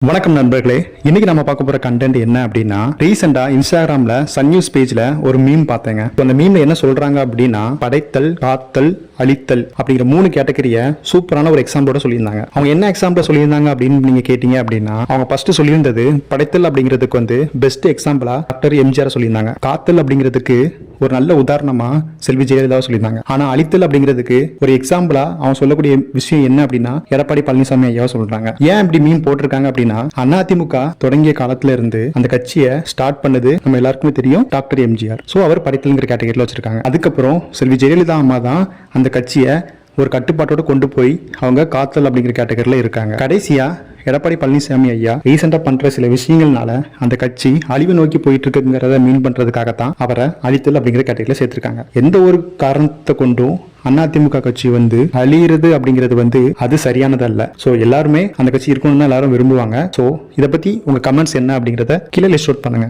வணக்கம் நண்பர்களே, இன்னைக்கு நம்ம பார்க்க போற கண்டென்ட் என்ன அப்படின்னா, ரீசெண்டா இன்ஸ்டாகிராம்ல சன் நியூஸ் பேஜ்ல ஒரு மீம் பார்த்தேங்க. அந்த மீம்ல என்ன சொல்றாங்க அப்படின்னா, படைத்தல், காத்தல், அழித்தல் அப்படிங்கிற 3 கேட்டகரிய சூப்பரான ஒரு எக்ஸாம்பிளோட சொல்லியிருந்தாங்க. அவங்க என்ன எக்ஸாம்பிள் சொல்லியிருந்தாங்க அப்படின்னு நீங்க கேட்டீங்க அப்படின்னா, அவங்க ஃபர்ஸ்ட் சொல்லியிருந்தது படைத்தல் அப்படிங்கிறதுக்கு பெஸ்ட் எக்ஸாம்பிளா டாக்டர் எம்ஜிஆர் சொல்லியிருந்தாங்க. காத்தல் அப்படிங்கிறதுக்கு ஒரு நல்ல உதாரணமா செல்வி ஜெயலலிதா சொல்லியிருந்தாங்க. ஆனா அழித்தல் அப்படிங்கிறதுக்கு ஒரு எக்ஸாம்பிளா அவங்க சொல்லக்கூடிய விஷயம் என்ன அப்படின்னா எடப்பாடி பழனிசாமி ஐயா சொல்றாங்க. ஏன் இப்படி மீம் போட்டிருக்காங்க அப்படின்னா, அதிமுக தொடங்கிய காலத்துல இருந்து அந்த கட்சியை ஸ்டார்ட் பண்ணது நம்ம எல்லாருக்குமே தெரியும், டாக்டர் எம்ஜிஆர். சோ அவர் படைத்தல்ங்கிற கேட்டகரியில வச்சிருக்காங்க. அதுக்கப்புறம் செல்வி ஜெயலலிதா அம்மா தான் அந்த கட்சியை ஒரு கட்டுப்பாட்டோட கொண்டு போய் அவங்க காத்தல் அப்படிங்கிற கேட்டகரியில இருக்காங்க. கடைசியா எடப்பாடி பழனிசாமி ஐயா ரீசெண்டா பண்ற சில விஷயங்கள்னால அந்த கட்சி அழிவு நோக்கி போயிட்டு இருக்குங்கிறத மீன் பண்றதுக்காகத்தான் அவரை அழித்தல் அப்படிங்கிற கேட்டகரியில சேர்த்திருக்காங்க. எந்த ஒரு காரணத்தை கொண்டும் அதிமுக கட்சி அழியிறது அப்படிங்கிறது அது சரியானதல்ல. சோ எல்லாருமே அந்த கட்சி இருக்கணும்னு எல்லாரும் விரும்புவாங்க. சோ இதை பத்தி உங்க கமெண்ட்ஸ் என்ன அப்படிங்கறத கீழே லிஸ்ட் அவுட் பண்ணுங்க.